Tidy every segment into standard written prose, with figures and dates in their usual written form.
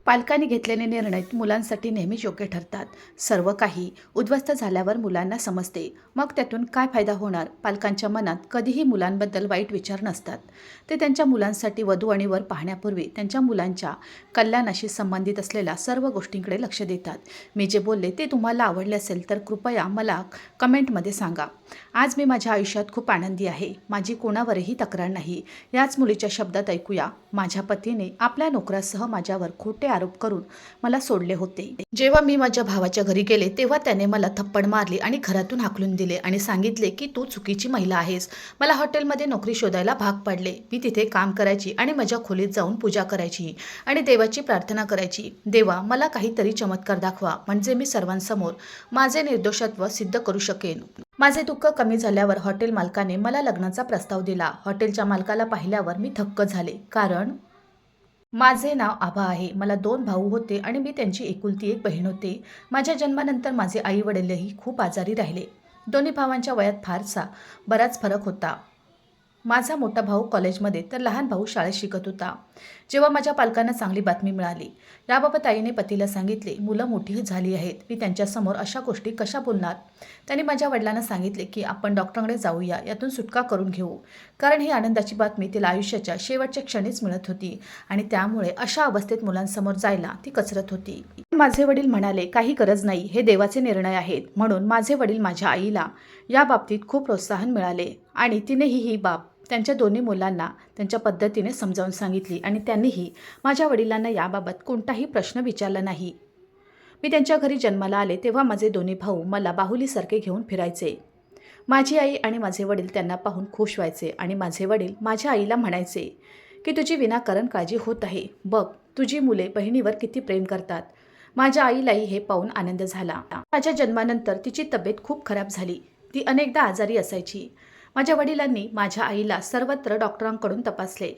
पालकांनी घेतलेले निर्णय मुलांसाठी नेहमीच योग्य ठरतात. सर्व काही उद्ध्वस्त झाल्यावर मुलांना समजते. मग त्यातून काय फायदा होणार? पालकांच्या मनात कधीही मुलांबद्दल वाईट विचार नसतात. ते त्यांच्या मुलांसाठी वधू आणि वर पाहण्यापूर्वी त्यांच्या मुलांच्या कल्याणाशी संबंधित असलेल्या सर्व गोष्टींकडे लक्ष देतात. मी जे बोलले ते तुम्हाला आवडले असेल तर कृपया मला कमेंटमध्ये सांगा. आज मी माझ्या आयुष्यात खूप आनंदी आहे. माझी कोणावरही तक्रार नाही. याच मुलीच्या शब्दात ऐकूया. माझ्या पतीने आपल्या नोकरासह माझ्यावर खोटे आरोप करून मला सोडले होते. जेव्हा मी माझ्या भावाच्या घरी गेले तेव्हा त्याने मला थप्पड मारली आणि घरातून हाकलून दिले आणि सांगितले की तू चुकीची महिला आहेस. मला हॉटेलमध्ये नोकरी शोधायला भाग पाडले. मी तिथे काम करायची आणि माझ्या खोलीत जाऊन पूजा करायची आणि देवाची प्रार्थना करायची. देवा, मला काहीतरी चमत्कार दाखवा म्हणजे मी सर्वांसमोर माझे निर्दोषत्व सिद्ध करू शकेन. माझे दुःख कमी झाल्यावर हॉटेल मालकाने मला लग्नाचा प्रस्ताव दिला. हॉटेलच्या मालकाला पाहिल्यावर मी थक्क झाले, कारण माझे नाव आभा आहे. मला 2 भाऊ होते आणि मी त्यांची एकुलती एक बहीण होते. माझ्या जन्मानंतर माझे आई वडीलही खूप आजारी राहिले. दोन्ही भावांच्या वयात बराच फरक होता. माझा मोठा भाऊ कॉलेजमध्ये तर लहान भाऊ शाळेत शिकत होता. जेव्हा माझ्या पालकांना चांगली बातमी मिळाली याबाबत आईने पतीला सांगितले. मुलं मोठी झाली आहेत, मी त्यांच्यासमोर अशा गोष्टी कशा बोलणार? त्यांनी माझ्या वडिलांना सांगितले की आपण डॉक्टरांकडे जाऊया, यातून सुटका करून घेऊ, कारण ही आनंदाची बातमी तिला आयुष्याच्या शेवटच्या क्षणीच मिळत होती आणि त्यामुळे अशा अवस्थेत मुलांसमोर जायला ती कचरत होती. माझे वडील म्हणाले, काही गरज नाही, हे देवाचे निर्णय आहेत. म्हणून माझे वडील माझ्या आईला या बाबतीत खूप प्रोत्साहन मिळाले आणि तिनेही ही बाब त्यांच्या दोन्ही मुलांना त्यांच्या पद्धतीने समजावून सांगितली आणि त्यांनीही माझ्या वडिलांना याबाबत कोणताही प्रश्न विचारला नाही. मी त्यांच्या घरी जन्माला आले तेव्हा माझे दोन्ही भाऊ मला बाहुलीसारखे घेऊन फिरायचे. माझी आई आणि माझे वडील त्यांना पाहून खुश व्हायचे आणि माझे वडील माझ्या आईला म्हणायचे की तुझी विनाकारण काळजी होत आहे. बघ, तुझी मुले बहिणीवर किती प्रेम करतात. माझ्या आईलाही हे पाहून आनंद झाला. माझ्या जन्मानंतर तिची तब्येत खूप खराब झाली. ती अनेकदा आजारी असायची. माझ्या वडिलांनी माझ्या आईला सर्वत्र डॉक्टरांकडून तपासले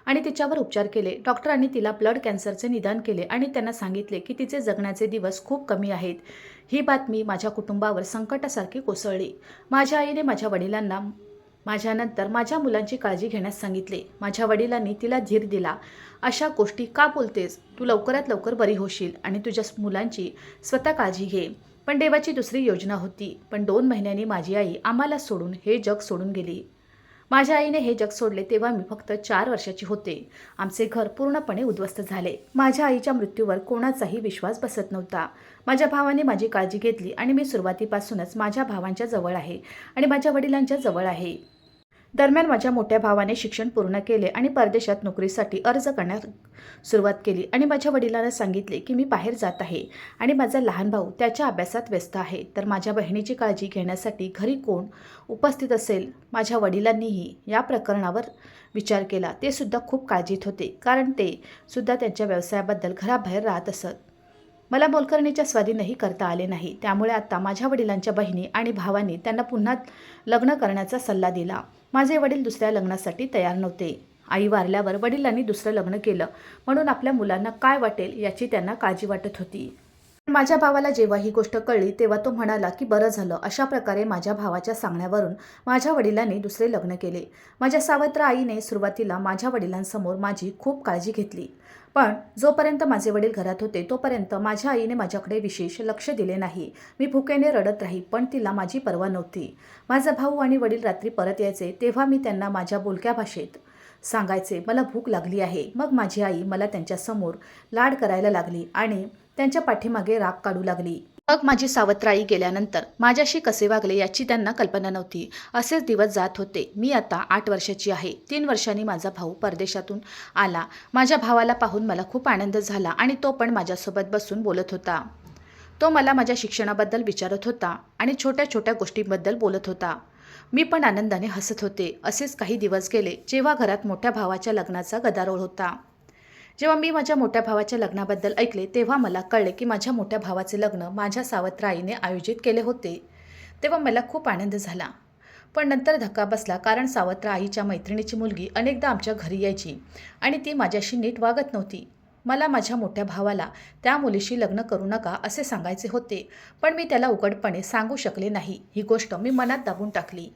आणि तिच्यावर उपचार केले. डॉक्टरांनी तिला ब्लड कॅन्सरचे निदान केले आणि त्यांना सांगितले की तिचे जगण्याचे दिवस खूप कमी आहेत. ही बातमी माझ्या कुटुंबावर संकटासारखी कोसळली. माझ्या आईने माझ्या वडिलांना माझ्यानंतर माझ्या मुलांची काळजी घेण्यास सांगितले. माझ्या वडिलांनी तिला धीर दिला. अशा गोष्टी का बोलतेस? तू लवकरात लवकर बरी होशील आणि तुझ्या मुलांची स्वतः काळजी घे. पण देवाची दुसरी योजना होती. पण 2 महिन्यांनी माझी आई आम्हाला सोडून हे जग सोडून गेली. माझ्या आईने हे जग सोडले तेव्हा मी फक्त 4 वर्षाची होते. आमचे घर पूर्णपणे उद्ध्वस्त झाले. माझ्या आईच्या मृत्यूवर कोणाचाही विश्वास बसत नव्हता. माझ्या भावाने माझी काळजी घेतली आणि मी सुरुवातीपासूनच माझ्या भावांच्या जवळ आहे आणि माझ्या वडिलांच्या जवळ आहे. दरम्यान माझ्या मोठ्या भावाने शिक्षण पूर्ण केले आणि परदेशात नोकरीसाठी अर्ज करण्यास सुरुवात केली आणि माझ्या वडिलांना सांगितले की मी बाहेर जात आहे आणि माझा लहान भाऊ त्याच्या अभ्यासात व्यस्त आहे. तर माझ्या बहिणीची काळजी घेण्यासाठी घरी कोण उपस्थित असेल? माझ्या वडिलांनीही या प्रकरणावर विचार केला. ते सुद्धा खूप काळजीत होते, कारण ते सुद्धा त्यांच्या व्यवसायाबद्दल घराबाहेर राहत असत. मला मोलकरणीच्या स्वाधीनही करता आले नाही. त्यामुळे आता माझ्या वडिलांच्या बहिणी आणि भावांनी त्यांना पुन्हा लग्न करण्याचा सल्ला दिला. माझे वडील दुसऱ्या लग्नासाठी तयार नव्हते. आई वारल्यावर वडिलांनी दुसरं लग्न केलं, म्हणून आपल्या मुलांना काय वाटेल याची त्यांना काळजी वाटत होती. माझ्या भावाला जेव्हा ही गोष्ट कळली तेव्हा तो म्हणाला की बरं झालं. अशा प्रकारे माझ्या भावाच्या सांगण्यावरून माझ्या वडिलांनी दुसरे लग्न केले. माझ्या सावत्र आईने सुरुवातीला माझ्या वडिलांसमोर माझी खूप काळजी घेतली. पण जोपर्यंत माझे वडील घरात होते तोपर्यंत माझ्या आईने माझ्याकडे विशेष लक्ष दिले नाही. मी भुकेने रडत राही, पण तिला माझी पर्वा नव्हती. माझा भाऊ आणि वडील रात्री परत यायचे तेव्हा मी त्यांना माझ्या बोलक्या भाषेत सांगायचे मला भूक लागली आहे. मग माझी आई मला त्यांच्यासमोर लाड करायला लागली आणि त्यांच्या पाठीमागे राग काढू लागली. मग माझी सावत्र आई गेल्यानंतर माझ्याशी कसे वागले याची त्यांना कल्पना नव्हती. असेच दिवस जात होते. मी आता 8 वर्षाची आहे. 3 वर्षांनी माझा भाऊ परदेशातून आला. माझ्या भावाला पाहून मला खूप आनंद झाला आणि तो पण माझ्यासोबत बसून बोलत होता. तो मला माझ्या शिक्षणाबद्दल विचारत होता आणि छोट्या छोट्या गोष्टींबद्दल बोलत होता. मी पण आनंदाने हसत होते. असेच काही दिवस गेले जेव्हा घरात मोठ्या भावाच्या लग्नाचा गदारोळ होता. जेव्हा मी माझ्या मोठ्या भावाच्या लग्नाबद्दल ऐकले तेव्हा मला कळले की माझ्या मोठ्या भावाचे लग्न माझ्या सावत्र आईने आयोजित केले होते. तेव्हा मला खूप आनंद झाला. पण नंतर धक्का बसला, कारण सावत्र आईच्या मैत्रिणीची मुलगी अनेकदा आमच्या घरी यायची आणि ती माझ्याशी नीट वागत नव्हती. मला माझ्या मोठ्या भावाला त्या मुलीशी लग्न करू नका असे सांगायचे होते, पण मी त्याला उघडपणे सांगू शकले नाही. ही गोष्ट मी मनात दाबून टाकली.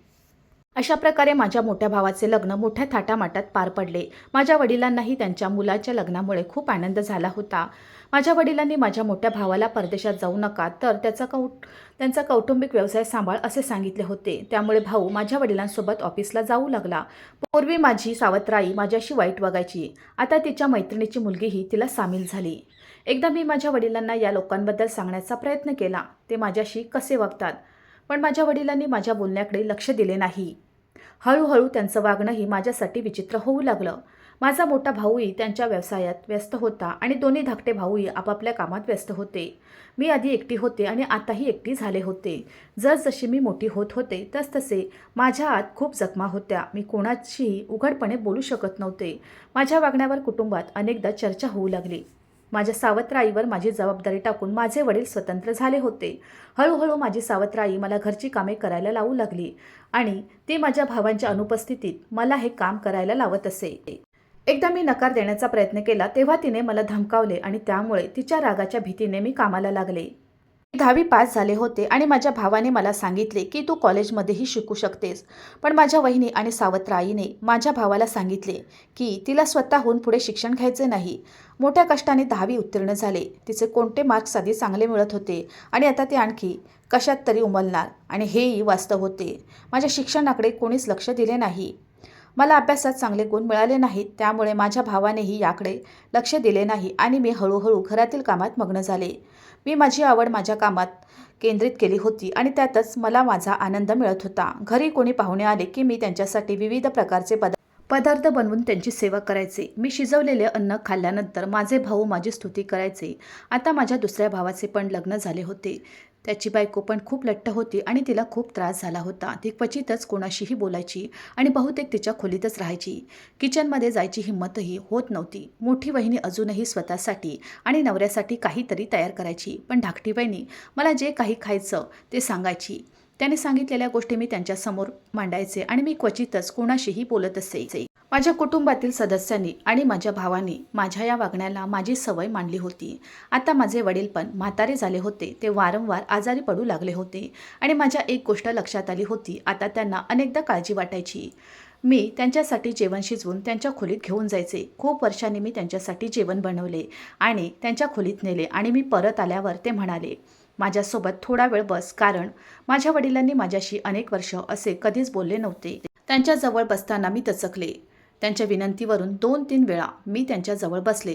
अशा प्रकारे माझ्या मोठ्या भावाचे लग्न मोठ्या थाटामाटात पार पडले. माझ्या वडिलांनाही त्यांच्या मुलाच्या लग्नामुळे खूप आनंद झाला होता. माझ्या वडिलांनी माझ्या मोठ्या भावाला परदेशात जाऊ नका, तर त्यांचा कौटुंबिक व्यवसाय सांभाळ असे सांगितले होते. त्यामुळे भाऊ माझ्या वडिलांसोबत ऑफिसला जाऊ लागला. पूर्वी माझी सावत्राई माझ्याशी वाईट वागायची. आता तिच्या मैत्रिणीची मुलगीही तिला सामील झाली. एकदा मी माझ्या वडिलांना या लोकांबद्दल सांगण्याचा प्रयत्न केला, ते माझ्याशी कसे वागतात. पण माझ्या वडिलांनी माझ्या बोलण्याकडे लक्ष दिले नाही. हळूहळू त्यांचं वागणंही माझ्यासाठी विचित्र होऊ लागलं. माझा मोठा भाऊही त्यांच्या व्यवसायात व्यस्त होता आणि दोन्ही धाकटे भाऊही आपापल्या कामात व्यस्त होते. मी आधी एकटी होते आणि आताही एकटी झाले होते. जसजशी मी मोठी होत होते तसतसे माझ्या आत खूप जखमा होत्या. मी कोणाशीही उघडपणे बोलू शकत नव्हते. माझ्या वागण्यावर कुटुंबात अनेकदा चर्चा होऊ लागली. माझ्या सावत्राईवर माझी जबाबदारी टाकून माझे वडील स्वतंत्र झाले होते. हळूहळू माझी सावत्राई मला घरची कामे करायला लावू लागली आणि ती माझ्या भावांच्या अनुपस्थितीत मला हे काम करायला लावत असे. एकदा मी नकार देण्याचा प्रयत्न केला तेव्हा तिने मला धमकावले आणि त्यामुळे तिच्या रागाच्या भीतीने मी कामाला लागले. 10वी पास झाले होते आणि माझ्या भावाने मला सांगितले की तू कॉलेजमध्येही शिकू शकतेस. पण माझ्या वहिनी आणि सावत्राईने माझ्या भावाला सांगितले की तिला स्वतःहून पुढे शिक्षण घ्यायचे नाही. मोठ्या कष्टाने 10वी उत्तीर्ण झाले. तिचे कोणते मार्क्स आधी चांगले मिळत होते आणि आता ते आणखी कशात तरी उमलणार आणि हेही वास्तव होते. माझ्या शिक्षणाकडे कोणीच लक्ष दिले नाही. मला अभ्यासात चांगले गुण मिळाले नाहीत. त्यामुळे माझ्या भावानेही याकडे लक्ष दिले नाही आणि मी हळूहळू घरातील कामात मग्न झाले. मी माझी आवड माझ्या कामात केंद्रित केली होती आणि त्यातच मला माझा आनंद मिळत होता. घरी कोणी पाहुणे आले की मी त्यांच्यासाठी विविध प्रकारचे पदार्थ बनवून त्यांची सेवा करायचे. मी शिजवलेले अन्न खाल्ल्यानंतर माझे भाऊ माझी स्तुती करायचे. आता माझ्या दुसऱ्या भावाचे पण लग्न झाले होते. त्याची बायको पण खूप लट्ट होती आणि तिला खूप त्रास झाला होता. ती क्वचितच कोणाशीही बोलायची आणि बहुतेक तिच्या खोलीतच राहायची. किचनमध्ये जायची हिंमतही होत नव्हती. मोठी वहिनी अजूनही स्वतःसाठी आणि नवऱ्यासाठी काहीतरी तयार करायची. पण धाकटी वहिनी मला जे काही खायचं ते सांगायची. त्याने सांगितलेल्या गोष्टी मी त्यांच्यासमोर मांडायचे आणि मी क्वचितच कोणाशीही बोलत असे. माझ्या कुटुंबातील सदस्यांनी आणि माझ्या भावांनी माझ्या या वागण्याला माझी सवय मानली होती. आता माझे वडील पण म्हातारे झाले होते. ते वारंवार आजारी पडू लागले होते आणि माझ्या एक गोष्ट लक्षात आली होती. आता त्यांना अनेकदा काळजी वाटायची. मी त्यांच्यासाठी जेवण शिजवून त्यांच्या खोलीत घेऊन जायचे. खूप वर्षांनी मी त्यांच्यासाठी जेवण बनवले आणि त्यांच्या खोलीत नेले आणि मी परत आल्यावर ते म्हणाले, माझ्यासोबत थोडा वेळ बस, कारण माझ्या वडिलांनी माझ्याशी अनेक वर्ष असे कधीच बोलले नव्हते. त्यांच्याजवळ बसताना मी दचकले. त्यांच्या विनंतीवरून 2-3 वेळा मी त्यांच्याजवळ बसले.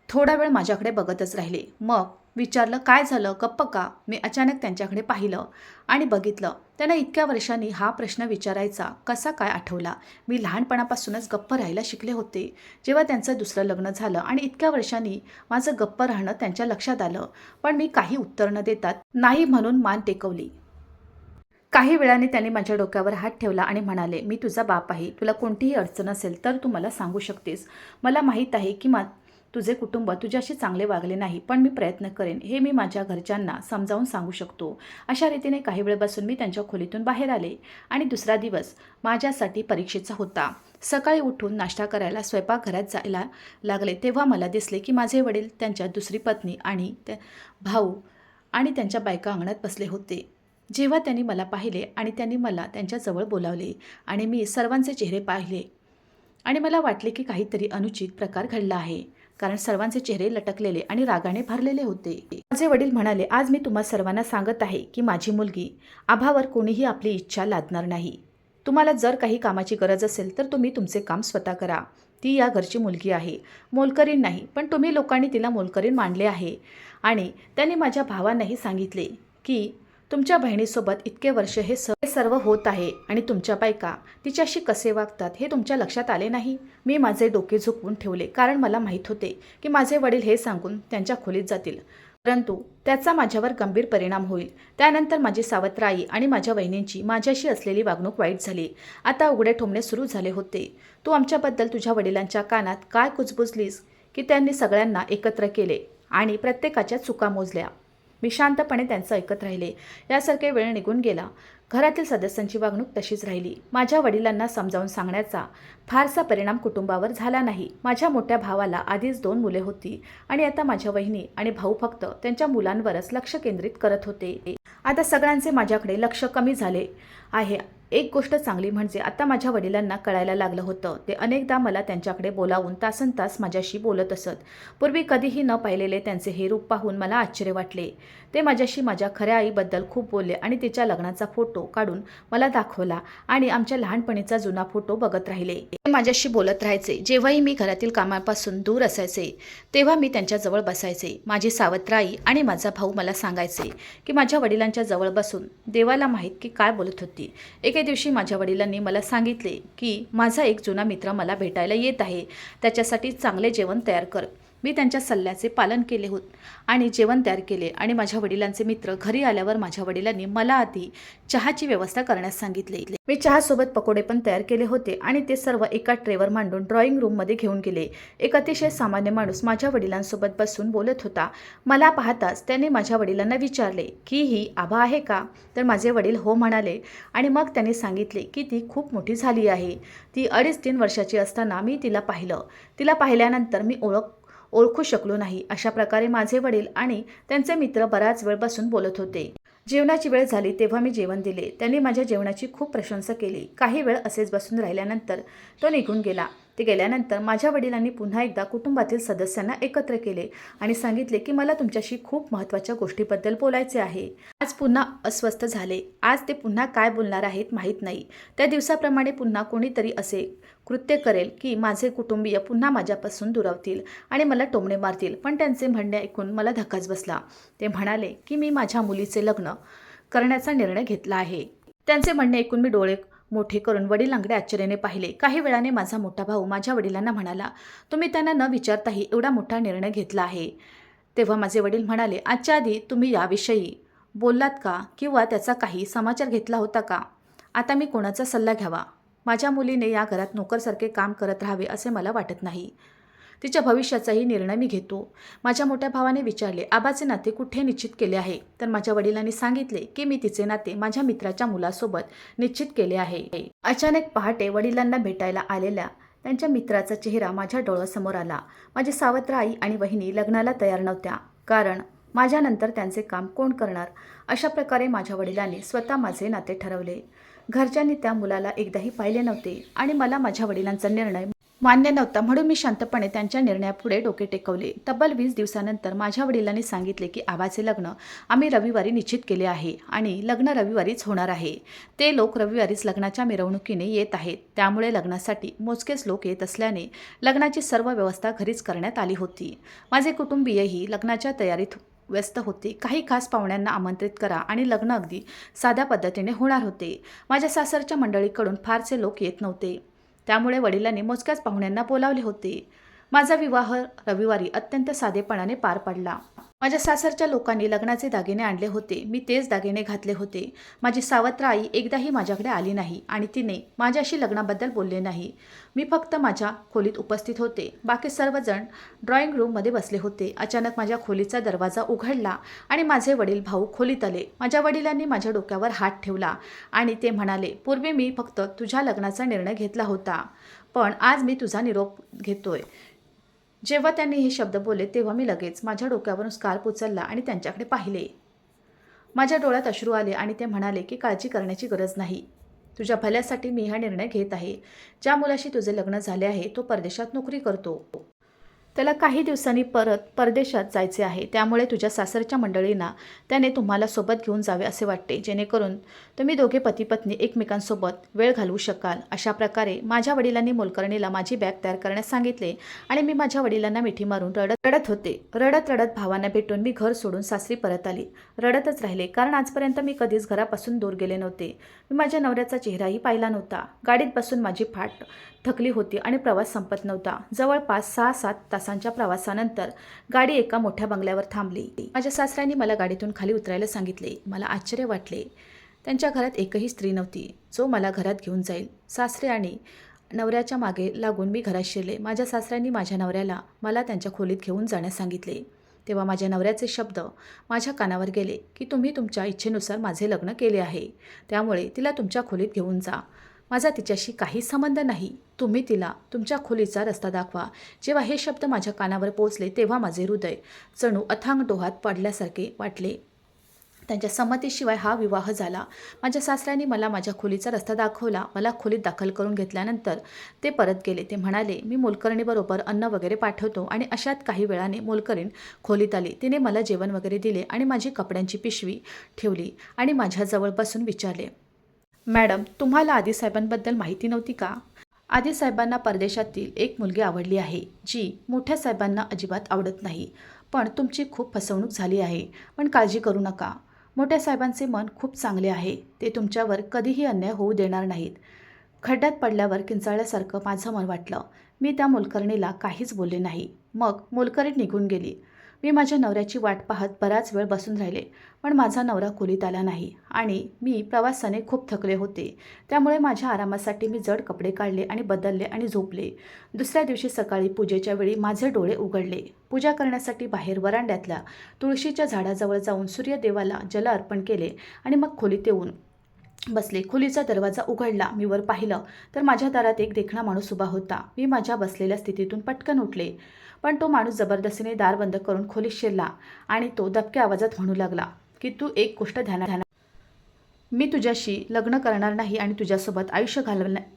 थोडा वेळ माझ्याकडे बघतच राहिले. मग विचारलं, काय झालं, गप्प का? मी अचानक त्यांच्याकडे पाहिलं आणि बघितलं. त्यांना इतक्या वर्षांनी हा प्रश्न विचारायचा कसा काय आठवला. मी लहानपणापासूनच गप्प राहायला शिकले होते. जेव्हा त्यांचं दुसरं लग्न झालं आणि इतक्या वर्षांनी माझं गप्प राहणं त्यांच्या लक्षात आलं. पण मी काही उत्तर न देतात नाही म्हणून मान टेकवली. काही वेळाने त्यांनी माझ्या डोक्यावर हात ठेवला आणि म्हणाले, मी तुझा बाप आहे. तुला कोणतीही अडचण असेल तर तू मला सांगू शकतेस. मला माहीत आहे की तुझे कुटुंब तुझ्याशी चांगले वागले नाही, पण मी प्रयत्न करेन. हे मी माझ्या घरच्यांना समजावून सांगू शकतो. अशा रीतीने काही वेळ बसून मी त्यांच्या खोलीतून बाहेर आले आणि दुसरा दिवस माझ्यासाठी परीक्षेचा होता. सकाळी उठून नाश्ता करायला स्वयंपाकघरात जायला लागले तेव्हा मला दिसले की माझे वडील, त्यांच्या दुसरी पत्नी आणि भाऊ आणि त्यांच्या बायका अंगणात बसले होते. जेव्हा त्यांनी मला पाहिले आणि त्यांनी मला त्यांच्याजवळ बोलावले आणि मी सर्वांचे चेहरे पाहिले आणि मला वाटले की काहीतरी अनुचित प्रकार घडला आहे, कारण सर्वांचे चेहरे लटकलेले आणि रागाने भरलेले होते. माझे वडील म्हणाले, आज मी तुम्हा सर्वांना सांगत आहे की माझी मुलगी आभावर कोणीही आपली इच्छा लादणार नाही. तुम्हाला जर काही कामाची गरज असेल तर तुम्ही तुमचे काम स्वतः करा. ती या घरची मुलगी आहे, मोलकरीण नाही. पण तुम्ही लोकांनी तिला मोलकरीण मानले आहे. आणि त्यांनी माझ्या भावांनाही सांगितले की तुमच्या बहिणीसोबत इतके वर्ष हे सर्व होत आहे आणि तुमच्या बायका तिच्याशी कसे वागतात हे तुमच्या लक्षात आले नाही. मी माझे डोके झुकवून ठेवले, कारण मला माहीत होते की माझे वडील हे सांगून त्यांच्या खोलीत जातील, परंतु त्याचा माझ्यावर गंभीर परिणाम होईल. त्यानंतर माझी सावत्राई आणि माझ्या वहिनींची माझ्याशी असलेली वागणूक वाईट झाली. आता उघडे ठोमणे सुरू झाले होते. तू आमच्याबद्दल तुझ्या वडिलांच्या कानात काय कुजबुजलीस की त्यांनी सगळ्यांना एकत्र केले आणि प्रत्येकाच्या चुका मोजल्या. मी शांतपणे त्यांचं ऐकत राहिले. यासारखे वेळ निघून गेला. घरातील सदस्यांची वागणूक तशीच राहिली. माझ्या वडिलांना समजावून सांगण्याचा फारसा परिणाम कुटुंबावर झाला नाही. माझ्या मोठ्या भावाला आधीच 2 मुले होती आणि आता माझ्या वहिनी आणि भाऊ फक्त त्यांच्या मुलांवरच लक्ष केंद्रित करत होते. आता सगळ्यांचे माझ्याकडे लक्ष कमी झाले आहे एक गोष्ट चांगली म्हणजे आता माझ्या वडिलांना कळायला लागलं होतं. ते अनेकदा मला त्यांच्याकडे बोलावून तासनतास माझ्याशी बोलत असत. पूर्वी कधीही न पाहिलेले त्यांचे हे रूप पाहून मला आश्चर्य वाटले. ते माझ्याशी माझ्या खऱ्या आईबद्दल खूप बोलले आणि तिच्या लग्नाचा फोटो काढून मला दाखवला आणि आमच्या लहानपणीचा जुना फोटो बघत राहिले. ते माझ्याशी बोलत राहायचे. जेव्हाही मी घरातील कामापासून दूर असायचे तेव्हा मी त्यांच्याजवळ बसायचे. माझी सावत्र आई आणि माझा भाऊ मला सांगायचे की माझ्या वडिलांच्या जवळ बसून देवाला माहीत की काय बोलत होती. एके दिवशी माझ्या वडिलांनी मला सांगितले की माझा एक जुना मित्र मला भेटायला येत आहे, त्याच्यासाठी चांगले जेवण तयार कर. मी त्यांच्या सल्ल्याचे पालन केले आणि जेवण तयार केले आणि माझ्या वडिलांचे मित्र घरी आल्यावर माझ्या वडिलांनी मला आधी चहाची व्यवस्था करण्यास सांगितले. मी चहासोबत पकोडे पण तयार केले होते आणि ते सर्व एका ट्रेवर मांडून ड्रॉइंग रूममध्ये घेऊन गेले. एक अतिशय सामान्य माणूस माझ्या वडिलांसोबत बसून बोलत होता. मला पाहताच त्याने माझ्या वडिलांना विचारले की ही आभा आहे का? तर माझे वडील हो म्हणाले आणि मग त्यांनी सांगितले की ती खूप मोठी झाली आहे. ती 2.5-3 वर्षाची असताना मी तिला पाहिलं. तिला पाहिल्यानंतर मी ओळखू शकलो नाही. अशा प्रकारे माझे वडील आणि त्यांचे मित्र बराच वेळ बसून बोलत होते. जेवणाची वेळ झाली तेव्हा मी जेवण दिले. त्यांनी माझ्या जेवणाची खूप प्रशंसा केली. काही वेळ असेच बसून राहिल्यानंतर तो निघून गेला. ते गेल्यानंतर माझ्या वडिलांनी पुन्हा एकदा कुटुंबातील सदस्यांना एकत्र केले आणि सांगितले की मला तुमच्याशी खूप महत्त्वाच्या गोष्टीबद्दल बोलायचे आहे. आज पुन्हा अस्वस्थ झाले. आज ते पुन्हा काय बोलणार आहेत माहीत नाही. त्या दिवसाप्रमाणे पुन्हा कोणीतरी असे कृत्य करेल की माझे कुटुंबीय पुन्हा माझ्यापासून दुरावतील आणि मला टोमणे मारतील. पण त्यांचे म्हणणे ऐकून मला धक्काच बसला. ते म्हणाले की मी माझ्या मुलीचे लग्न करण्याचा निर्णय घेतला आहे. त्यांचे म्हणणे ऐकून मी डोळे मोठे करून वडिलांकडे आश्चर्याने पाहिले. काही वेळाने माझा मोठा भाऊ माझ्या वडिलांना म्हणाला, तुम्ही त्यांना न विचारताही एवढा मोठा निर्णय घेतला आहे. तेव्हा माझे वडील म्हणाले, आजच्या आधी तुम्ही याविषयी बोललात का किंवा त्याचा काही समाचार घेतला होता का? आता मी कोणाचा सल्ला घ्यावा? माझ्या मुलीने या घरात नोकरसारखे काम करत राहावे असे मला वाटत नाही. तिच्या भविष्याचाही निर्णय मी घेतो. माझ्या मोठ्या भावाने विचारले, आबाचे नाते कुठे निश्चित केले आहे? तर माझ्या वडिलांनी सांगितले की मी तिचे नाते माझ्या मित्राच्या मुलासोबत निश्चित केले आहे. अचानक पहाटे वडिलांना भेटायला आलेल्या त्यांच्या मित्राचा चेहरा माझ्या डोळ्यासमोर आला. माझी सावत्र आई आणि वहिनी लग्नाला तयार नव्हत्या, कारण माझ्यानंतर त्यांचे काम कोण करणार? अशा प्रकारे माझ्या वडिलांनी स्वतः माझे नाते ठरवले. घरच्यांनी त्या मुलाला एकदाही पाहिले नव्हते आणि मला माझ्या वडिलांचा निर्णय मान्य नव्हता, म्हणून मी शांतपणे त्यांच्या निर्णयापुढे डोके टेकवले. तब्बल 20 दिवसानंतर माझ्या वडिलांनी सांगितले की आबाचे लग्न आम्ही रविवारी निश्चित केले आहे आणि लग्न रविवारीच होणार आहे. ते लोक रविवारीच लग्नाच्या मिरवणुकीने येत आहेत. त्यामुळे लग्नासाठी मोजकेच लोक येत असल्याने लग्नाची सर्व व्यवस्था घरीच करण्यात आली होती. माझे कुटुंबीयही लग्नाच्या तयारीत व्यस्त होते. काही खास पाहुण्यांना आमंत्रित करा आणि लग्न अगदी साध्या पद्धतीने होणार होते. माझ्या सासरच्या मंडळीकडून फारसे लोक येत नव्हते, त्यामुळे वडिलांनी मोजक्याच पाहुण्यांना बोलावले होते. माझा विवाह रविवारी अत्यंत साधेपणाने पार पडला. माझ्या सासरच्या लोकांनी लग्नाचे दागिने आणले होते. मी तेच दागिने घातले होते. माझी सावत्र आई एकदाही माझ्याकडे आली नाही आणि तिने माझ्याशी लग्नाबद्दल बोलले नाही. मी फक्त माझ्या खोलीत उपस्थित होते. बाकी सर्वजण ड्रॉइंग रूममध्ये बसले होते. अचानक माझ्या खोलीचा दरवाजा उघडला आणि माझे वडील भाऊ खोलीत आले. माझ्या वडिलांनी माझ्या डोक्यावर हात ठेवला आणि ते म्हणाले, पूर्वी मी फक्त तुझ्या लग्नाचा निर्णय घेतला होता, पण आज मी तुझा निरोप घेतोय. जेव्हा त्यांनी हे शब्द बोलले तेव्हा मी लगेच माझ्या डोक्यावरून स्कार्फ उचलला आणि त्यांच्याकडे पाहिले. माझ्या डोळ्यात अश्रू आले आणि ते म्हणाले की काळजी करण्याची गरज नाही. तुझ्या भल्यासाठी मी हा निर्णय घेत आहे. ज्या मुलाशी तुझे लग्न झाले आहे तो परदेशात नोकरी करतो. त्याला काही दिवसांनी परत परदेशात जायचे आहे. त्यामुळे तुझ्या सासरच्या मंडळींना त्याने तुम्हाला सोबत घेऊन जावे असे वाटते, जेणेकरून तुम्ही दोघे पती पत्नी एकमेकांसोबत वेळ घालवू शकाल. अशा प्रकारे माझ्या वडिलांनी मोलकरणीला माझी बॅग तयार करण्यास सांगितले आणि मी माझ्या वडिलांना मिठी मारून रडत होते. रडत भावांना भेटून मी घर सोडून सासरी परत आली. रडतच राहिले, कारण आजपर्यंत मी कधीच घरापासून दूर गेले नव्हते. मी माझ्या नवऱ्याचा चेहराही पाहिला नव्हता. गाडीत बसून माझी फाट थकली होती आणि प्रवास संपत नव्हता. जवळपास 6-7 तासांच्या प्रवासानंतर गाडी एका मोठ्या बंगल्यावर थांबली. माझ्या सासऱ्यांनी मला गाडीतून खाली उतरायला सांगितले. मला आश्चर्य वाटले. त्यांच्या घरात एकही स्त्री नव्हती जो मला घरात घेऊन जाईल. सासरे आणि नवऱ्याच्या मागे लागून मी घरात शिरले. माझ्या सासऱ्यांनी माझ्या नवऱ्याला मला त्यांच्या खोलीत घेऊन जाण्यास सांगितले. तेव्हा माझ्या नवऱ्याचे शब्द माझ्या कानावर गेले की तुम्ही तुमच्या इच्छेनुसार माझे लग्न केले आहे, त्यामुळे तिला तुमच्या खोलीत घेऊन जा. माझा तिच्याशी काही संबंध नाही. तुम्ही तिला तुमच्या खोलीचा रस्ता दाखवा. जेव्हा हे शब्द माझ्या कानावर पोचले तेव्हा माझे हृदय जणू अथांग डोहात पडल्यासारखे वाटले. त्यांच्या संमतीशिवाय हा विवाह झाला. माझ्या सासऱ्यांनी मला माझ्या खोलीचा रस्ता दाखवला. मला खोलीत दाखल करून घेतल्यानंतर ते परत गेले. ते म्हणाले, मी मोलकरणीबरोबर अन्न वगैरे पाठवतो. आणि अशात काही वेळाने मोलकरीण खोलीत आली. तिने मला जेवण वगैरे दिले आणि माझी कपड्यांची पिशवी ठेवली आणि माझ्याजवळ बसून विचारले, मॅडम, तुम्हाला आदिसाहेबांबद्दल माहिती नव्हती का? आदिसाहेबांना परदेशातील एक मुलगी आवडली आहे, जी मोठ्या साहेबांना अजिबात आवडत नाही. पण तुमची खूप फसवणूक झाली आहे. पण काळजी करू नका. मोठ्या साहेबांचे मन खूप चांगले आहे. ते तुमच्यावर कधीही अन्याय होऊ देणार नाहीत. खड्ड्यात पडल्यावर किंचाळल्यासारखं माझं मन वाटलं. मी त्या मोलकरणीला काहीच बोलले नाही. मग मोलकरीण निघून गेली. मी माझ्या नवऱ्याची वाट पाहत बराच वेळ बसून राहिले. पण माझा नवरा खोलीत आला नाही आणि मी प्रवासाने खूप थकले होते. त्यामुळे माझ्या आरामासाठी मी जड कपडे काढले आणि बदलले आणि झोपले. दुसऱ्या दिवशी सकाळी पूजेच्या वेळी माझे डोळे उघडले. पूजा करण्यासाठी बाहेर वरांड्यातल्या तुळशीच्या झाडाजवळ जाऊन सूर्यदेवाला जल अर्पण केले आणि मग खोलीत येऊन बसले. खोलीचा दरवाजा उघडला. मी वर पाहिलं तर माझ्या दारात एक देखणा माणूस उभा होता. मी माझ्या बसलेल्या स्थितीतून पटकन उठले. पण तो माणूस जबरदस्तीने दार बंद करून खोलीत शिरला आणि तो दबक्या आवाजात म्हणू लागला की तू एक गोष्ट ध्यानात, मी तुझ्याशी लग्न करणार नाही आणि तुझ्यासोबत आयुष्य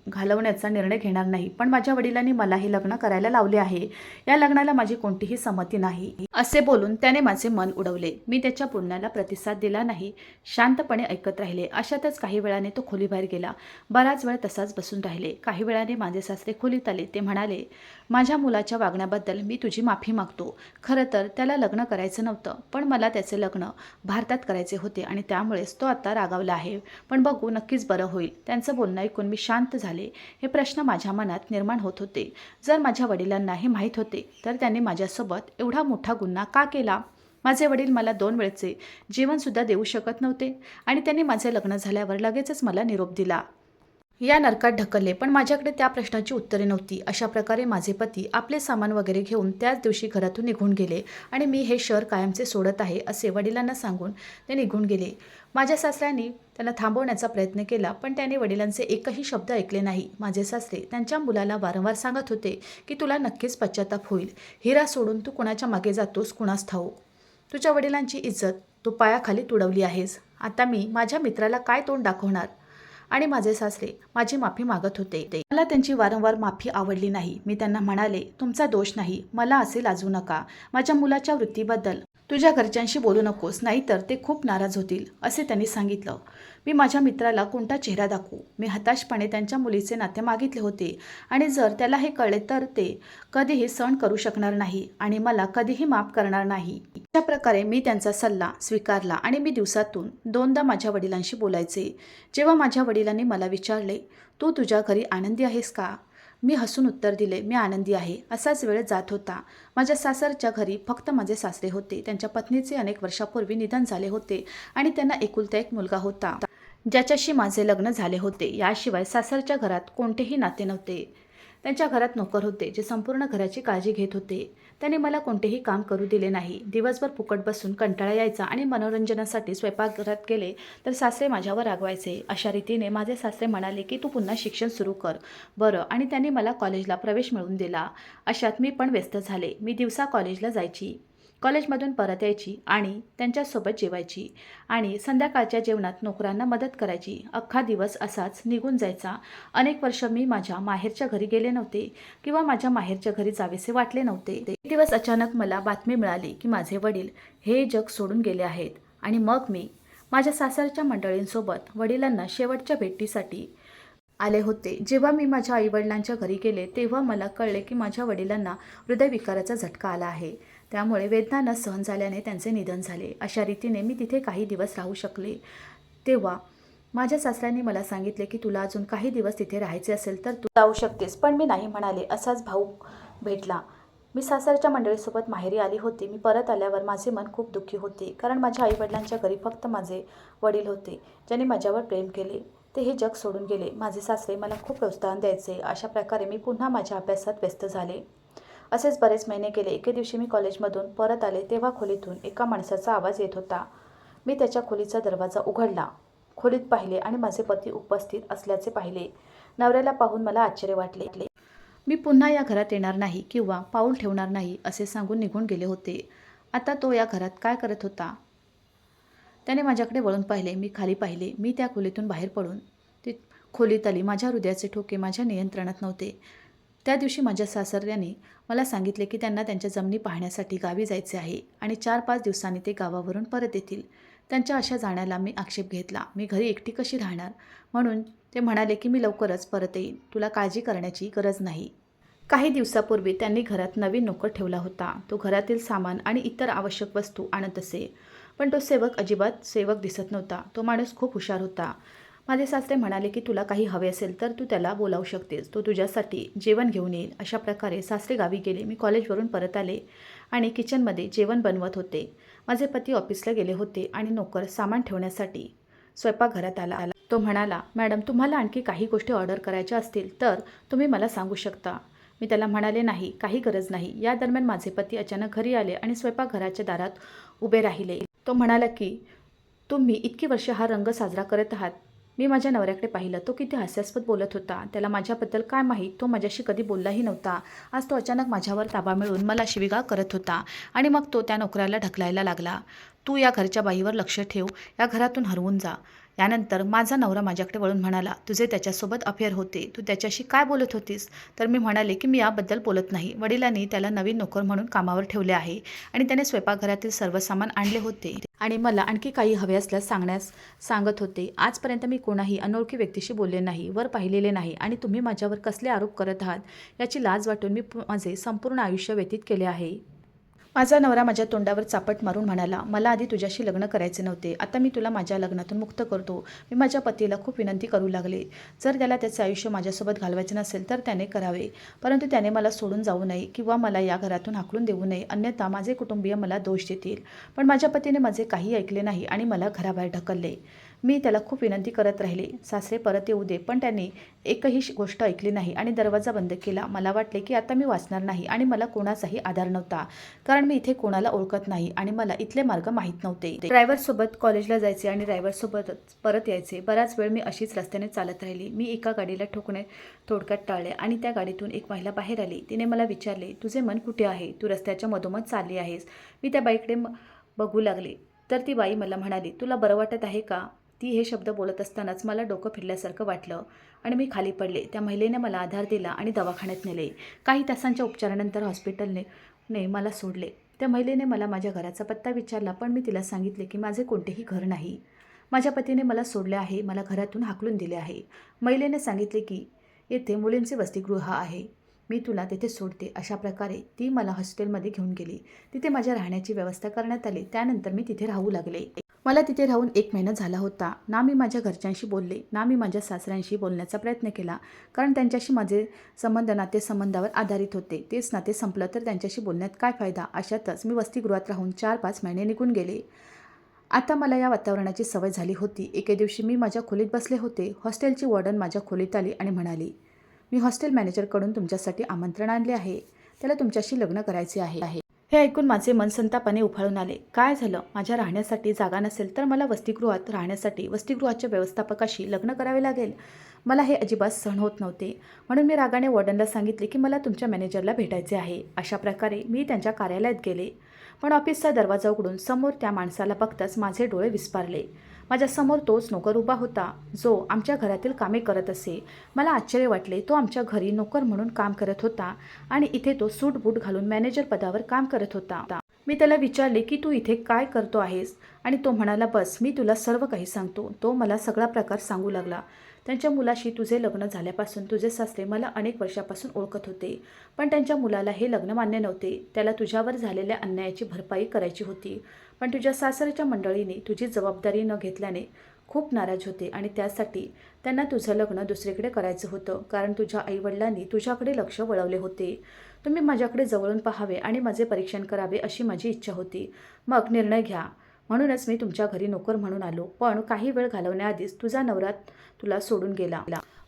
घालवण्याचा निर्णय घेणार नाही. पण माझ्या वडिलांनी मला हे लग्न करायला लावले आहे. या लग्नाला माझी कोणतीही संमती नाही. असे बोलून त्याने माझे मन उडवले. मी त्याच्या बोलण्याला प्रतिसाद दिला नाही. शांतपणे ऐकत राहिले. अशातच काही वेळाने तो खोलीबाहेर गेला. बराच वेळ तसाच बसून राहिले. काही वेळाने माझे सासरे खोलीत आले. ते म्हणाले, माझ्या मुलाच्या वागण्याबद्दल मी तुझी माफी मागतो. खरं तर त्याला लग्न करायचं नव्हतं, पण मला त्याचे लग्न भारतात करायचे होते आणि त्यामुळेच तो आता रागावला आहे. पण बघू, नक्कीच बरं होईल. त्यांचं बोलणं ऐकून मी शांत झाले. हे प्रश्न माझ्या मनात निर्माण होत होते. जर माझ्या वडिलांना हे माहीत होते तर त्यांनी माझ्यासोबत एवढा मोठा गुन्हा का केला? माझे वडील मला 2 वेळचे जेवणसुद्धा देऊ शकत नव्हते आणि त्यांनी माझे लग्न झाल्यावर लगेचच मला निरोप दिला. या नरकात ढकलले. पण माझ्याकडे त्या प्रश्नाची उत्तरे नव्हती. अशा प्रकारे माझे पती आपले सामान वगैरे घेऊन त्याच दिवशी घरातून निघून गेले आणि मी हे शहर कायमचे सोडत आहे असे वडिलांना सांगून ते निघून गेले. माझ्या सासऱ्यांनी त्यांना थांबवण्याचा प्रयत्न केला, पण त्याने वडिलांचे एकही शब्द ऐकले नाही. माझे सासरे त्यांच्या मुलाला वारंवार सांगत होते की तुला नक्कीच पश्चाताप होईल. हिरा सोडून तू कुणाच्या मागे जातोस कुणास ठाऊक. तुझ्या वडिलांची इज्जत तू पायाखाली तुडवली आहेस. आता मी माझ्या मित्राला काय तोंड दाखवणार? आणि माझे सासरे माझी माफी मागत होते. मला त्यांची वारंवार माफी आवडली नाही. मी त्यांना म्हणाले, तुमचा दोष नाही, मला असे लाजू नका. माझ्या मुलाच्या वृत्तीबद्दल तुझ्या घरच्यांशी बोलू नकोस, नाहीतर ते खूप नाराज होतील, असे त्यांनी सांगितलं. मी माझ्या मित्राला कोणता चेहरा दाखवू? मी हताशपणे त्यांच्या मुलीचे नाते मागितले होते आणि जर त्याला हे कळले तर ते कधीही सहन करू शकणार नाही आणि मला कधीही माफ करणार नाही. अशा प्रकारे मी त्यांचा सल्ला स्वीकारला आणि मी दिवसातून 2दा माझ्या वडिलांशी बोलायचे. जेव्हा माझ्या वडिलांनी मला विचारले, तू तुझ्या घरी आनंदी आहेस का? मी हसून उत्तर दिले, मी आनंदी आहे. असाच वेळ जात होता. माझ्या सासरच्या घरी फक्त माझे सासरे होते. त्यांच्या पत्नीचे अनेक वर्षापूर्वी निधन झाले होते आणि त्यांना एकुलता एक मुलगा होता, ज्याच्याशी माझे लग्न झाले होते. याशिवाय सासरच्या घरात कोणतेही नाते नव्हते. त्यांच्या घरात नोकर होते, जे संपूर्ण घराची काळजी घेत होते. त्याने मला कोणतेही काम करू दिले नाही. दिवसभर फुकट बसून कंटाळा यायचा आणि मनोरंजनासाठी स्वयंपाकघरात गेले तर सासरे माझ्यावर रागवायचे. अशा रीतीने माझे सासरे म्हणाले की तू पुन्हा शिक्षण सुरू कर. बरं, आणि त्यांनी मला कॉलेजला प्रवेश मिळवून दिला. अशात मी पण व्यस्त झाले. मी दिवसा कॉलेजला जायची, कॉलेजमधून परत यायची आणि त्यांच्यासोबत जेवायची आणि संध्याकाळच्या जेवणात नोकरांना मदत करायची. अख्खा दिवस असाच निघून जायचा. अनेक वर्ष मी माझ्या माहेरच्या घरी गेले नव्हते किंवा माझ्या माहेरच्या घरी जावेसे वाटले नव्हते. एक दिवस अचानक मला बातमी मिळाली की माझे वडील हे जग सोडून गेले आहेत. आणि मग मी माझ्या सासरच्या मंडळींसोबत वडिलांना शेवटच्या भेटीसाठी आले होते. जेव्हा मी माझ्या आईवडिलांच्या घरी गेले तेव्हा मला कळले की माझ्या वडिलांना हृदयविकाराचा झटका आला आहे. त्यामुळे वेदना न सहन झाल्याने त्यांचे निधन झाले. अशा रीतीने मी तिथे काही दिवस राहू शकले. तेव्हा माझ्या सासऱ्यांनी मला सांगितले की तुला अजून काही दिवस तिथे राहायचे असेल तर तू जाऊ शकतेस, पण मी नाही म्हणाले. असाच भाऊ भेटला. मी सासरच्या मंडळीसोबत माहेरी आली होती. मी परत आल्यावर माझे मन खूप दुःखी होते, कारण माझ्या आईवडिलांच्या घरी फक्त माझे वडील होते, ज्यांनी माझ्यावर प्रेम केले. ते हे जग सोडून गेले. माझे सासरे मला खूप प्रोत्साहन द्यायचे. अशा प्रकारे मी पुन्हा माझ्या अभ्यासात व्यस्त झाले. असेच बरेच महिने गेले. एके दिवशी मी कॉलेजमधून परत आले तेव्हा खोलीतून एका माणसाचा आवाज येत होता. मी त्याच्या खोलीचा दरवाजा उघडला, खोलीत पाहिले आणि माझे पती उपस्थित असल्याचे पाहिले. नवऱ्याला पाहून मला आश्चर्य वाटले. मी पुन्हा या घरात येणार नाही किंवा पाऊल ठेवणार नाही असे सांगून निघून गेले होते. आता तो या घरात काय करत होता त्याने माझ्याकडे वळून पाहिले. मी खाली पाहिले. मी त्या खोलीतून बाहेर पडून ती खोलीत आली. माझ्या हृदयाचे ठोके माझ्या नियंत्रणात नव्हते. त्या दिवशी माझ्या सासऱ्याने मला सांगितले की त्यांना त्यांच्या जमिनी पाहण्यासाठी गावी जायचे आहे आणि 4-5 दिवसांनी ते गावावरून परत येतील. त्यांच्या अशा जाण्याला मी आक्षेप घेतला. मी घरी एकटी कशी राहणार? म्हणून ते म्हणाले की मी लवकरच परत येईन. तुला काळजी करण्याची गरज नाही. काही दिवसापूर्वी त्यांनी घरात नवीन नोकर ठेवला होता. तो घरातील सामान आणि इतर आवश्यक वस्तू आणत असे. पण तो सेवक अजिबात सेवक दिसत नव्हता. तो माणूस खूप हुशार होता. माझे सासरे म्हणाले की तुला काही हवे असेल तर तू त्याला बोलावू शकतेस. तो तुझ्यासाठी जेवण घेऊन येईल. अशा प्रकारे सासरे गावी गेले. मी कॉलेजवरून परत आले आणि किचनमध्ये जेवण बनवत होते. माझे पती ऑफिसला गेले होते आणि नोकर सामान ठेवण्यासाठी स्वयंपाकघरात आला. तो म्हणाला, मॅडम तुम्हाला आणखी काही गोष्टी ऑर्डर करायच्या असतील तर तुम्ही मला सांगू शकता. मी त्याला म्हणाले, नाही, काही गरज नाही. या दरम्यान माझे पती अचानक घरी आले आणि स्वयंपाकघराच्या दारात उभे राहिले. तो म्हणाला की तुम्ही इतकी वर्ष हा रंग साजरा करत आहात. मी माझ्या नवऱ्याकडे पाहिलं. तो किती हास्यास्पद बोलत होता. त्याला माझ्याबद्दल काय माहीत? तो माझ्याशी कधी बोललाही नव्हता. आज तो अचानक माझ्यावर ताबा मिळवून मला शिवीगाळ करत होता आणि मग तो त्या नोकराला ढकलायला लागला. तू या घरच्या बाईवर लक्ष ठेव. या घरातून हरवून जा. यानंतर माझा नवरा माझ्याकडे वळून म्हणाला, तुझे त्याच्यासोबत अफेअर होते. तू त्याच्याशी काय बोलत होतीस? तर मी म्हणाले की मी याबद्दल बोलत नाही. वडिलांनी त्याला नवीन नोकर म्हणून कामावर ठेवले आहे आणि त्याने स्वयंपाकघरातील सर्व सामान आणले होते आणि मला आणखी काही हवे असल्यास सांगण्यास सांगत होते. आजपर्यंत मी कोणाही अनोळखी व्यक्तीशी बोलले नाही, वर पाहिलेले नाही आणि तुम्ही माझ्यावर कसले आरोप करत आहात याची लाज वाटून मी माझे संपूर्ण आयुष्य व्यतीत केले आहे. माझा नवरा माझ्या तोंडावर चापट मारून म्हणाला, मला आधी तुझ्याशी लग्न करायचे नव्हते. आता मी तुला माझ्या लग्नातून मुक्त करतो. मी माझ्या पतीला खूप विनंती करू लागले. जर त्याला त्याचे आयुष्य माझ्यासोबत घालवायचे नसेल तर त्याने करावे. परंतु त्याने मला सोडून जाऊ नये किंवा मला या घरातून हाकलून देऊ नये. अन्यथा माझे कुटुंबीय मला दोष देतील. पण माझ्या पतीने माझे काही ऐकले नाही आणि मला घराबाहेर ढकलले. मी त्याला खूप विनंती करत राहिले, सासरे परत येऊ दे. पण त्यांनी एकही गोष्ट ऐकली नाही आणि दरवाजा बंद केला. मला वाटले की आता मी वाचणार नाही आणि मला कोणाचाही आधार नव्हता. कारण मी इथे कोणाला ओळखत नाही आणि मला इथले मार्ग माहीत नव्हते. ड्रायव्हरसोबत कॉलेजला जायचे आणि ड्रायव्हरसोबतच परत यायचे. बराच वेळ मी अशीच रस्त्याने चालत राहिली. मी एका गाडीला ठोकणे थोडक्यात टाळले आणि त्या गाडीतून एक महिला बाहेर आली. तिने मला विचारले, तुझे मन कुठे आहे? तू रस्त्याच्या मधोमध चालली आहेस. मी त्या बाईकडे बघू लागले तर ती बाई मला म्हणाली, तुला बरं वाटत आहे का? ती हे शब्द बोलत असतानाच मला डोकं फिरल्यासारखं वाटलं आणि मी खाली पडले. त्या महिलेने मला आधार दिला आणि दवाखान्यात नेले. काही तासांच्या उपचारानंतर हॉस्पिटलने मला सोडले. त्या महिलेने मला माझ्या घराचा पत्ता विचारला, पण मी तिला सांगितले की माझे कोणतेही घर नाही. माझ्या पतीने मला सोडले आहे, मला घरातून हाकलून दिले आहे. महिलेने सांगितले की येथे मुलींचे वसतिगृह आहे, मी तुला तेथे सोडते. अशा प्रकारे ती मला हॉस्टेलमध्ये घेऊन गेली. तिथे माझ्या राहण्याची व्यवस्था करण्यात आली. त्यानंतर मी तिथे राहू लागले. मला तिथे राहून 1 महिना झाला होता. ना मी माझ्या घरच्यांशी बोलले, ना मी माझ्या सासऱ्यांशी बोलण्याचा प्रयत्न केला. कारण त्यांच्याशी माझे संबंध नातेसंबंधावर आधारित होते. तेच नाते संपलं तर त्यांच्याशी बोलण्यात काय फायदा? अशातच मी वसतिगृहात राहून 4-5 महिने निघून गेले. आता मला या वातावरणाची सवय झाली होती. एके दिवशी मी माझ्या खोलीत बसले होते. हॉस्टेलची वॉर्डन माझ्या खोलीत आली आणि म्हणाली, मी हॉस्टेल मॅनेजरकडून तुमच्यासाठी आमंत्रण आणले आहे. त्याला तुमच्याशी लग्न करायचे आहे. हे ऐकून माझे मन संतापाने उफाळून आले. काय झालं? माझ्या राहण्यासाठी जागा नसेल तर मला वसतिगृहात राहण्यासाठी वसतिगृहाच्या व्यवस्थापकाशी लग्न करावे लागेल? मला हे अजिबात सहन होत नव्हते. म्हणून मी रागाने वॉर्डनला सांगितले की मला तुमच्या मॅनेजरला भेटायचे आहे. अशा प्रकारे मी त्यांच्या कार्यालयात गेले. पण ऑफिसचा दरवाजा उघडून समोर त्या माणसाला बघताच माझे डोळे विस्पारले. माझ्यासमोर तोच नोकर उभा होता जो आमच्या घरातील कामे करत असे. मला आश्चर्य वाटले. तो आमच्या घरी नोकर म्हणून काम करत होता आणि इथे तो सूट बूट घालून मॅनेजर पदावर काम करत होता. मी त्याला विचारले की तू इथे काय करतो आहेस? आणि तो म्हणाला, बस मी तुला सर्व काही सांगतो. तो मला सगळा प्रकार सांगू लागला. त्यांच्या मुलाशी तुझे लग्न झाल्यापासून तुझे सासरे मला अनेक वर्षापासून ओळखत होते. पण त्यांच्या मुलाला हे लग्न मान्य नव्हते. त्याला तुझ्यावर झालेल्या अन्यायाची भरपाई करायची होती. पण तुझ्या सासऱ्याच्या मंडळीने तुझी जबाबदारी न घेतल्याने खूप नाराज होते आणि त्यासाठी त्यांना तुझं लग्न दुसरीकडे करायचं होतं. कारण तुझ्या आईवडिलांनी तुझ्याकडे लक्ष वळवले होते. तुम्ही माझ्याकडे जवळून पाहावे आणि माझे परीक्षण करावे अशी माझी इच्छा होती. मग निर्णय घ्या. म्हणूनच मी तुमच्या घरी नोकर म्हणून आलो. पण काही वेळ घालवण्याआधीच तुझा नवरा तुला सोडून गेला.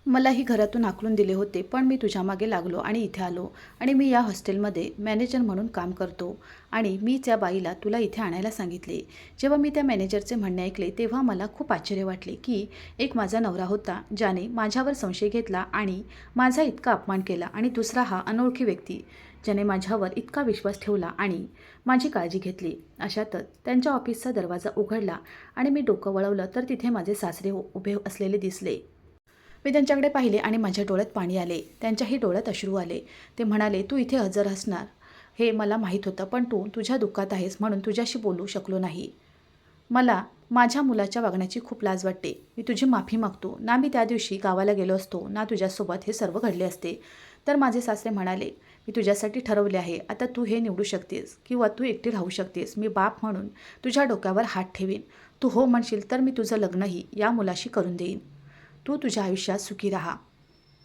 मलाही घरातून हाकलून दिले होते, पण मी तुझ्या मागे लागलो आणि इथे आलो आणि मी या हॉस्टेलमध्ये मॅनेजर म्हणून काम करतो आणि मी त्या बाईला तुला इथे आणायला सांगितले. जेव्हा मी त्या मॅनेजरचे म्हणणे ऐकले तेव्हा मला खूप आश्चर्य वाटले की एक माझा नवरा होता ज्याने माझ्यावर संशय घेतला आणि माझा इतका अपमान केला आणि दुसरा हा अनोळखी व्यक्ती ज्याने माझ्यावर इतका विश्वास ठेवला आणि माझी काळजी घेतली. अशातच त्यांच्या ऑफिसचा दरवाजा उघडला आणि मी डोकं वळवलं तर तिथे माझे सासरे उभे असलेले दिसले. मी त्यांच्याकडे पाहिले आणि माझ्या डोळ्यात पाणी आले. त्यांच्याही डोळ्यात अश्रू आले. ते म्हणाले, तू इथे हजर असणार हे मला माहीत होतं, पण तू तुझ्या दुःखात आहेस म्हणून तुझ्याशी बोलू शकलो नाही. मला माझ्या मुलाच्या वागण्याची खूप लाज वाटते. मी तुझी माफी मागतो. ना मी त्या दिवशी गावाला गेलो असतो, ना तुझ्यासोबत हे सर्व घडले असते. तर माझे सासरे म्हणाले, मी तुझ्यासाठी ठरवले आहे. आता तू हे निवडू शकतेस किंवा तू एकटी राहू शकतेस. मी बाप म्हणून तुझ्या डोक्यावर हात ठेवीन. तू हो म्हणशील तर मी तुझं लग्नही या मुलाशी करून देईन. तू तुझ्या आयुष्यात सुखी राहा.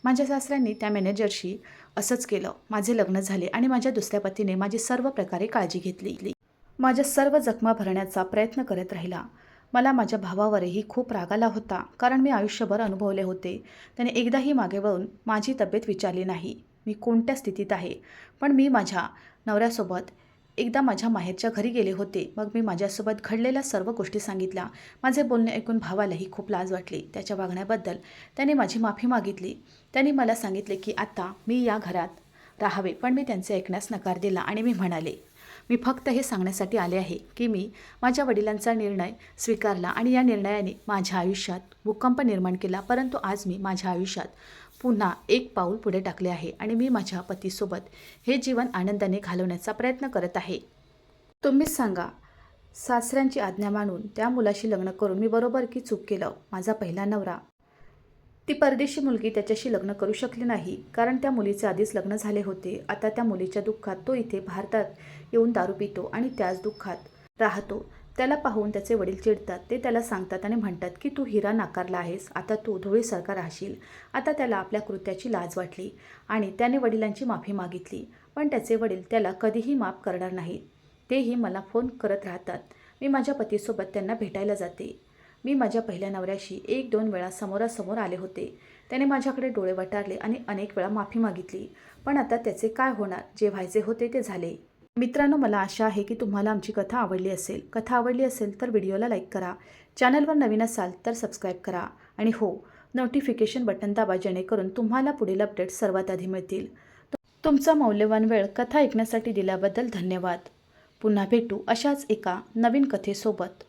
माझ्या सासऱ्यांनी त्या मॅनेजरशी असंच केलं. माझे लग्न झाले आणि माझ्या दुसऱ्या पतीने माझी सर्व प्रकारे काळजी घेतली. माझ्या सर्व जखमा भरण्याचा प्रयत्न करत राहिला. मला माझ्या भावावरही खूप राग आला होता, कारण मी आयुष्यभर अनुभवले होते. त्याने एकदाही मागे वळून माझी तब्येत विचारली नाही, मी कोणत्या स्थितीत आहे. पण मी माझ्या नवऱ्यासोबत एकदा माझ्या माहेरच्या घरी गेले होते. मग मी माझ्यासोबत घडलेल्या सर्व गोष्टी सांगितल्या. माझे बोलणे ऐकून भावालाही खूप लाज वाटली. त्याच्या वागण्याबद्दल त्याने माझी माफी मागितली. त्यांनी मला सांगितले की आता मी या घरात राहावे, पण मी त्यांचे ऐकण्यास नकार दिला आणि मी म्हणाले, मी फक्त हे सांगण्यासाठी आले आहे की मी माझ्या वडिलांचा निर्णय स्वीकारला आणि या निर्णयाने माझ्या आयुष्यात भूकंप निर्माण केला. परंतु आज मी माझ्या आयुष्यात पुन्हा एक पाऊल पुढे टाकले आहे आणि मी माझ्या पतीसोबत हे जीवन आनंदाने घालवण्याचा प्रयत्न करत आहे. तुम्हीच सांगा, सासऱ्यांची आज्ञा मानून त्या मुलाशी लग्न करून मी बरोबर की चूक केलं? माझा पहिला नवरा, ती परदेशी मुलगी त्याच्याशी लग्न करू शकली नाही, कारण त्या मुलीचे आधीच लग्न झाले होते. आता त्या मुलीच्या दुःखात तो इथे भारतात येऊन दारू पितो आणि त्याच दुःखात राहतो. त्याला पाहून त्याचे वडील चिडतात. ते त्याला सांगतात आणि म्हणतात की तू हिरा नाकारला आहेस, आता तू धुळीसारखा राहशील. आता त्याला आपल्या कृत्याची लाज वाटली आणि त्याने वडिलांची माफी मागितली. पण त्याचे वडील त्याला कधीही माफ करणार नाहीत. तेही मला फोन करत राहतात. मी माझ्या पतीसोबत त्यांना भेटायला जाते. मी माझ्या पहिल्या नवऱ्याशी 1-2 वेळा समोरासमोर आले होते. त्याने माझ्याकडे डोळे वटारले आणि अनेक वेळा माफी मागितली. पण आता त्याचे काय होणार? जे व्हायचे होते ते झाले. मित्रांनो, मला आशा आहे की तुम्हाला आमची कथा आवडली असेल. कथा आवडली असेल तर व्हिडिओला लाईक करा. चॅनलवर नवीन असाल तर सबस्क्राईब करा. आणि हो, नोटिफिकेशन बटन दाबा, जेणेकरून तुम्हाला पुढील अपडेट सर्वात आधी मिळतील. तुमचा मौल्यवान वेळ कथा ऐकण्यासाठी दिल्याबद्दल धन्यवाद. पुन्हा भेटू अशाच एका नवीन कथेसोबत.